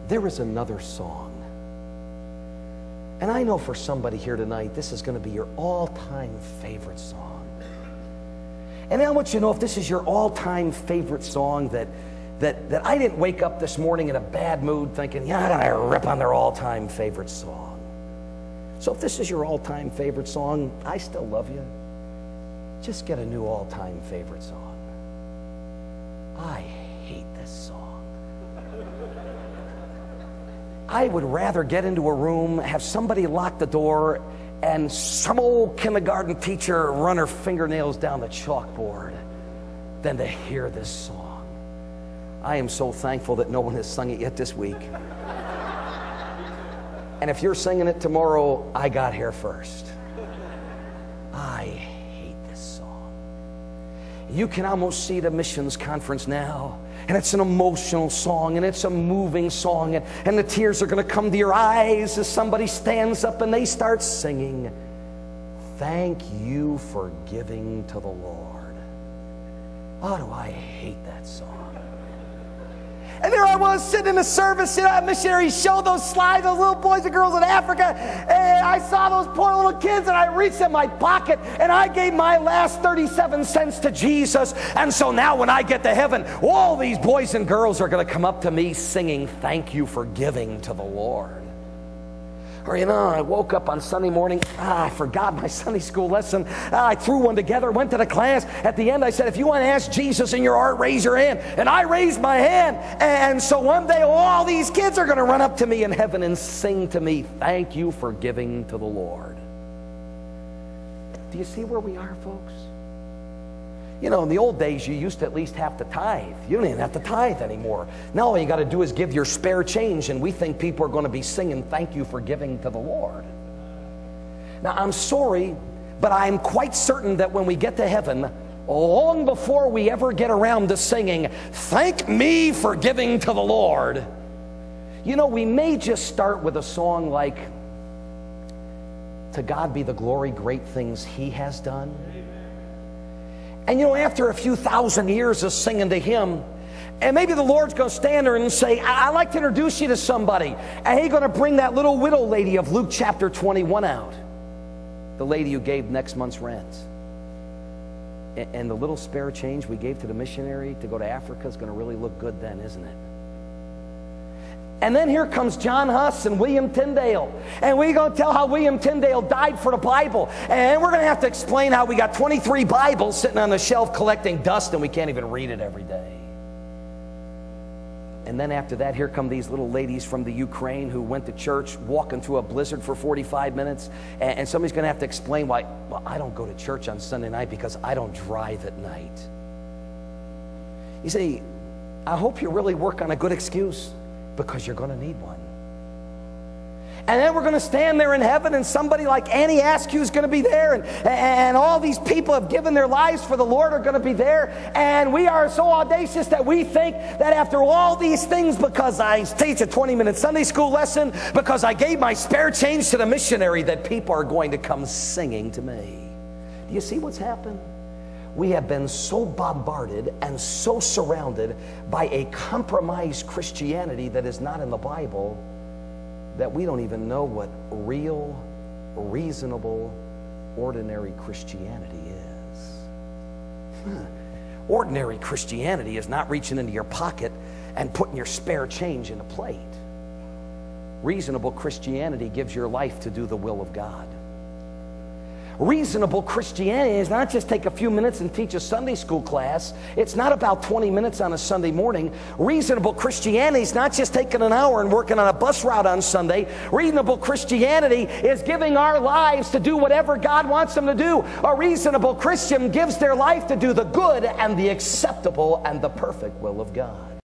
there is another song. And I know for somebody here tonight, this is going to be your all-time favorite song. And I want you to know, if this is your all-time favorite song, that I didn't wake up this morning in a bad mood thinking, yeah, I gotta rip on their all-time favorite song. So if this is your all-time favorite song, I still love you. Just get a new all-time favorite song. I hate this song. I would rather get into a room, have somebody lock the door, and some old kindergarten teacher run her fingernails down the chalkboard than to hear this song. I am so thankful that no one has sung it yet this week. And if you're singing it tomorrow, I got here first. I hate this song. You can almost see the missions conference now, and it's an emotional song, and it's a moving song, and the tears are going to come to your eyes as somebody stands up and they start singing, "Thank you for giving to the Lord." Oh, do I hate that song. And there I was sitting in a service, missionaries showed those slides, those little boys and girls in Africa, and I saw those poor little kids, and I reached in my pocket, and I gave my last 37 cents to Jesus. And so now when I get to heaven, all these boys and girls are going to come up to me singing, "Thank you for giving to the Lord." Or, I woke up on Sunday morning, I forgot my Sunday school lesson. I threw one together, went to the class. At the end, I said, if you want to ask Jesus in your heart, raise your hand. And I raised my hand. And so one day, all these kids are going to run up to me in heaven and sing to me, "Thank you for giving to the Lord." Do you see where we are, folks? In the old days, you used to at least have to tithe. You don't even have to tithe anymore. Now all you got to do is give your spare change, and we think people are going to be singing, "Thank you for giving to the Lord." Now, I'm sorry, but I'm quite certain that when we get to heaven, long before we ever get around to singing, "Thank me for giving to the Lord," we may just start with a song like, "To God be the glory, great things He has done." And after a few thousand years of singing to Him, and maybe the Lord's going to stand there and say, "I'd like to introduce you to somebody." And He's going to bring that little widow lady of Luke chapter 21 out. The lady who gave next month's rent. And the little spare change we gave to the missionary to go to Africa is going to really look good then, isn't it? And then here comes John Huss and William Tyndale. And we're going to tell how William Tyndale died for the Bible. And we're going to have to explain how we got 23 Bibles sitting on the shelf collecting dust and we can't even read it every day. And then after that, here come these little ladies from the Ukraine who went to church walking through a blizzard for 45 minutes. And somebody's going to have to explain why, "Well, I don't go to church on Sunday night because I don't drive at night." You see, I hope you really work on a good excuse, because you're going to need one. And then we're going to stand there in heaven, and somebody like Annie Askew is going to be there, and all these people have given their lives for the Lord are going to be there. And we are so audacious that we think that after all these things, because I teach a 20-minute Sunday school lesson, because I gave my spare change to the missionary, that people are going to come singing to me. Do you see what's happened? We have been so bombarded and so surrounded by a compromised Christianity that is not in the Bible that we don't even know what real, reasonable, ordinary Christianity is. Ordinary Christianity is not reaching into your pocket and putting your spare change in a plate. Reasonable Christianity gives your life to do the will of God. Reasonable Christianity is not just take a few minutes and teach a Sunday school class. It's not about 20 minutes on a Sunday morning. Reasonable Christianity is not just taking an hour and working on a bus route on Sunday. Reasonable Christianity is giving our lives to do whatever God wants them to do. A reasonable Christian gives their life to do the good and the acceptable and the perfect will of God.